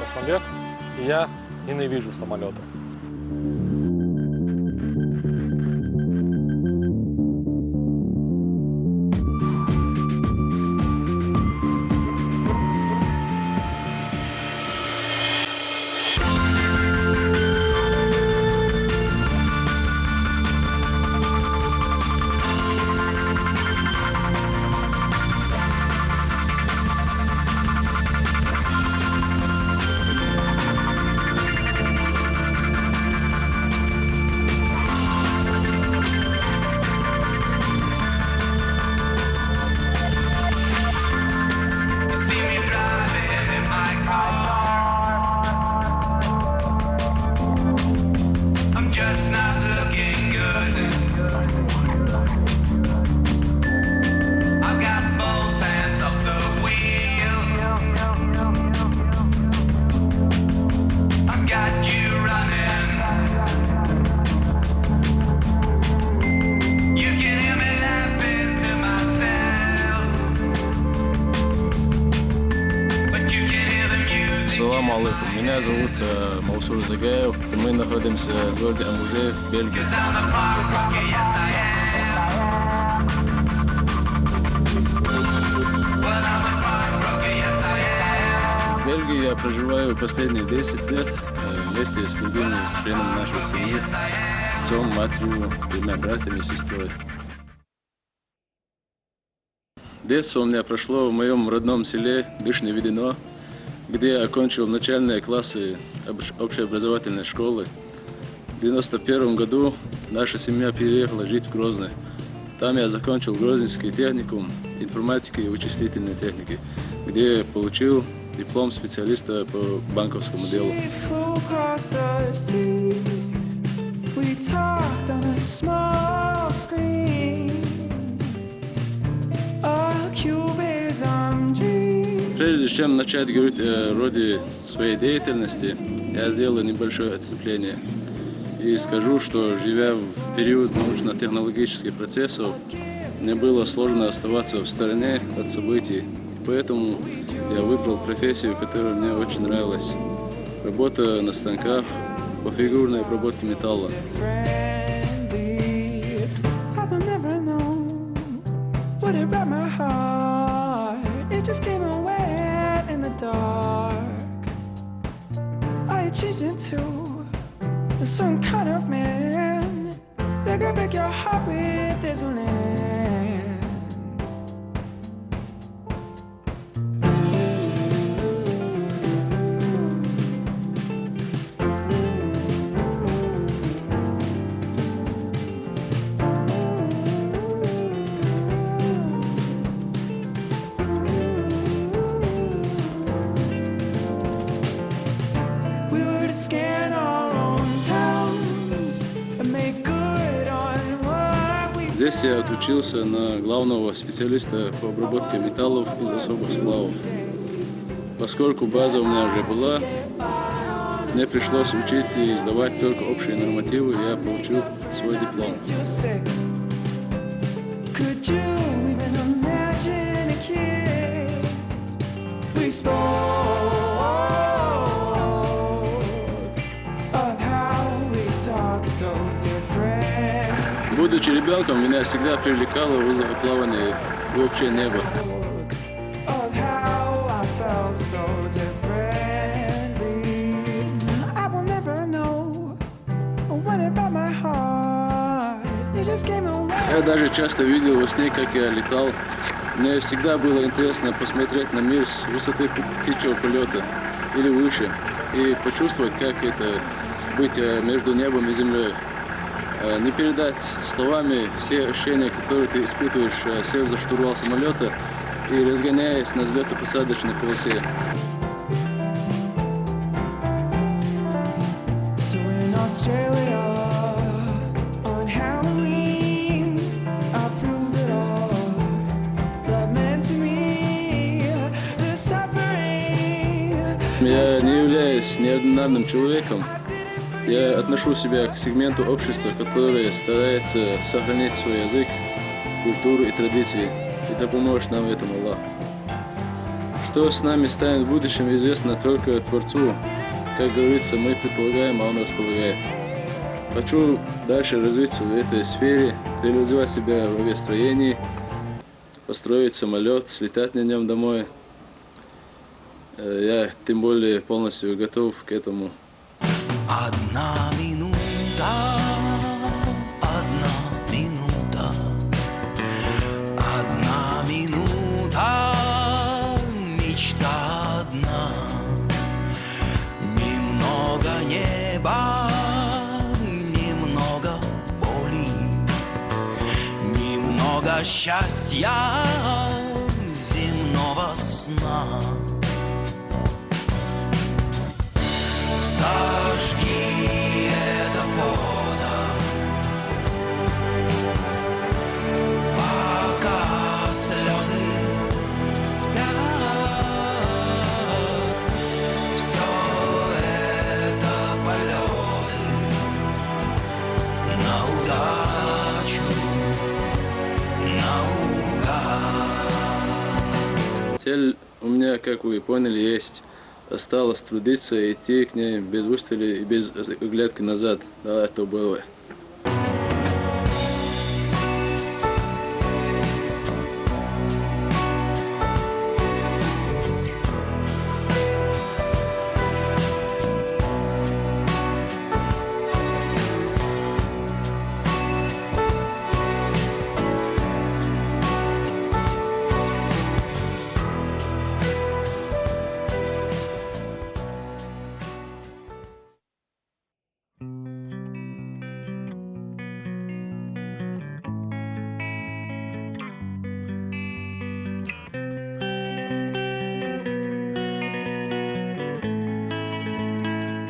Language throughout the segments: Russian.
космолет, и я ненавижу самолеты. Салам алейкум. Меня зовут Маусур Загаев, и мы находимся в городе Амуже, в Бельгии. В Бельгии я проживаю последние 10 лет вместе с другими членами нашей семьи, отцом, матерью, двумя братьями и сестрой. Детство у меня прошло в моем родном селе Вишне-Ведено, где я окончил начальные классы общеобразовательной школы. В 1991 году наша семья переехала жить в Грозный. Там я закончил Грозненский техникум информатики и вычислительной техники, где я получил диплом специалиста по банковскому делу. Прежде чем начать говорить о роде своей деятельности, я сделаю небольшое отступление и скажу, что, живя в период научно-технологических процессов, мне было сложно оставаться в стороне от событий, поэтому я выбрал профессию, которая мне очень нравилась. Работа на станках по фигурной обработке металла. Changed into some kind of man that could break your heart with his own hands. Scan our own towns and make good on what we. Здесь я отучился на главного специалиста по обработке металлов из особых сплавов. Поскольку база у меня уже была, мне пришлось учить и сдавать только общие нормативы, и я получил свой диплом. Будучи ребенком, меня всегда привлекало воздухоплавание и общее небо. Я даже часто видел во сне, как я летал. Мне всегда было интересно посмотреть на мир с высоты птичьего полета или выше и почувствовать, как это быть между небом и землей. Не передать словами все ощущения, которые ты испытываешь, сев за штурвал самолета и разгоняясь на взлетно-посадочной полосе. Я не являюсь неординарным человеком. Я отношу себя к сегменту общества, которое старается сохранить свой язык, культуру и традиции. И да поможет нам в этом Аллах. Что с нами станет в будущем, известно только Творцу. Как говорится, мы предполагаем, а Он располагает. Хочу дальше развиться в этой сфере, реализовать себя в авиастроении, построить самолет, слетать на нем домой. Я тем более полностью готов к этому. Одна минута, мечта одна. Немного неба, немного боли, немного счастья, земного сна. Сожги это фото, пока слезы спят. Все это полеты на удачу, наугад. Цель у меня, как вы поняли, есть. Осталось трудиться и идти к ней без устали и без оглядки назад. Да, это было.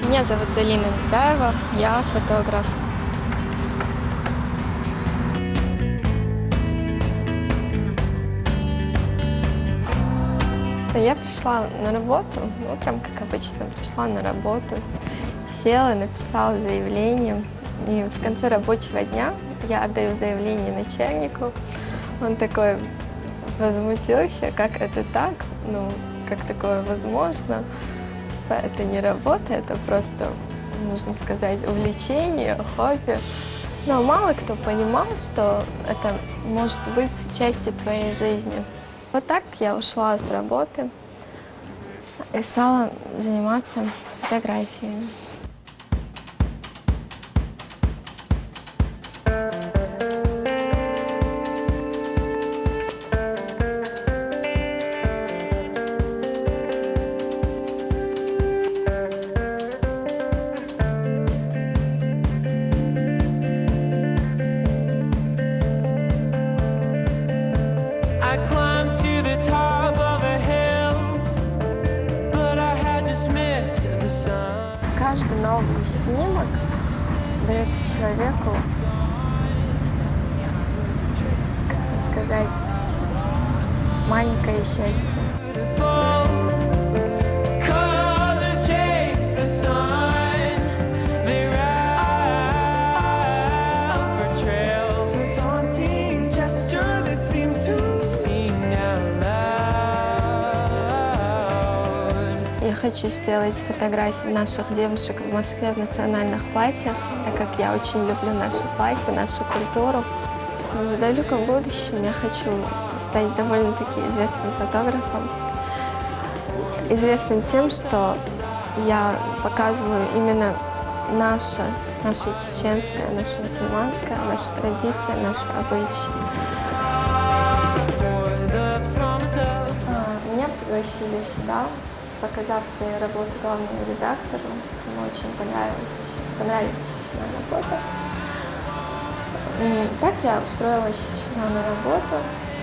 Меня зовут Залина Недаева, я фотограф. Я пришла на работу, утром, как обычно, пришла на работу, села, написала заявление. И в конце рабочего дня я отдаю заявление начальнику. Он такой возмутился, как это так, ну, как такое возможно. Это не работа, это просто, можно сказать, увлечение, хобби. Но мало кто понимал, что это может быть частью твоей жизни. Вот так я ушла с работы и стала заниматься фотографией. Каждый новый снимок дает человеку, как бы сказать, маленькое счастье. Я хочу сделать фотографии наших девушек в Москве в национальных платьях, так как я очень люблю наши платья, нашу культуру. В далеком будущем я хочу стать довольно-таки известным фотографом. Известным тем, что я показываю именно наша чеченская, наша мусульманская, наша традиция, наши обычаи. Меня пригласили сюда, показав свои работы главному редактору. Ему очень понравилась вся моя работа. И так я устроилась сюда на работу,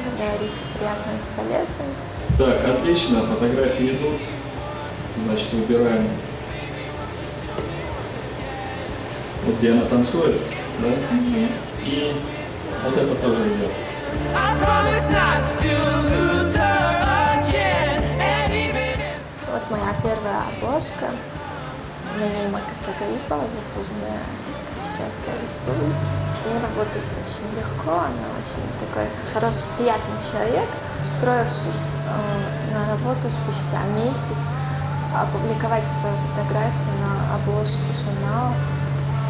как говорится, приятное с полезным. Так, отлично, фотографии идут. Значит, выбираем. Вот где она танцует, да? И вот это тоже идет. Вот моя первая обложка. Наима Косоголипова, заслуженная артистка Чеченской Республики. С ней работать очень легко, она очень такой хороший, приятный человек. Устроившись на работу спустя месяц, опубликовать свою фотографию на обложке журнала,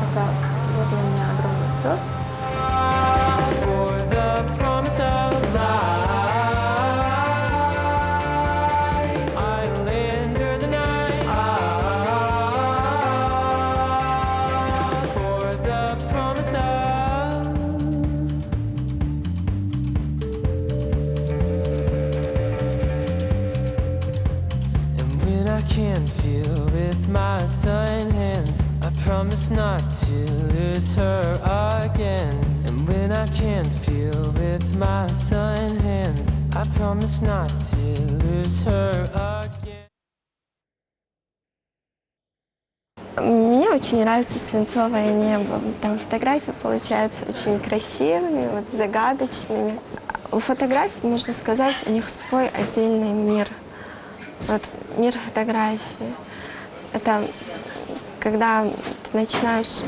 это был для меня огромный плюс. Promise not to lose her again. And when I can't feel with my sun hands, I promise not to lose her again. Мне очень нравится свинцовое небо. Там фотографии получаются очень красивыми, вот, загадочными. У фотографий, можно сказать, у них свой отдельный мир. Вот, мир фотографии. Это когда ты начинаешь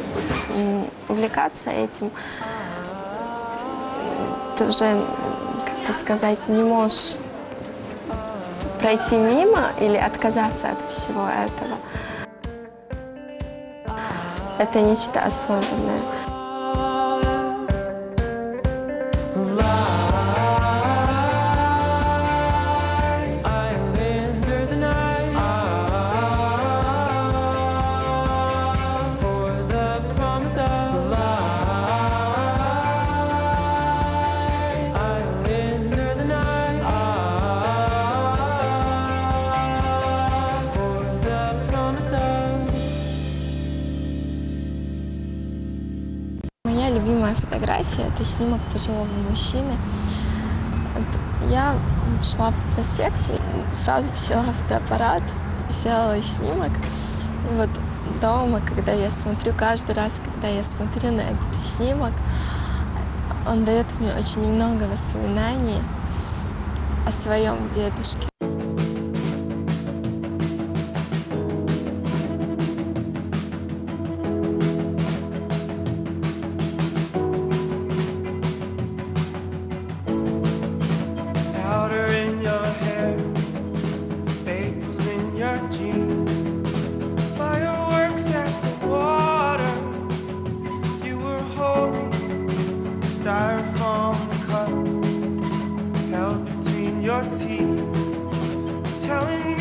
увлекаться этим, ты уже, как бы сказать, не можешь пройти мимо или отказаться от всего этого. Это нечто особенное. Моя любимая фотография – это снимок пожилого мужчины. Я шла по проспекту, сразу взяла фотоаппарат, сделала снимок. И вот дома, когда я смотрю, каждый раз, когда я смотрю на этот снимок, он дает мне очень много воспоминаний о своем дедушке. Styrofoam cup held between your teeth, telling me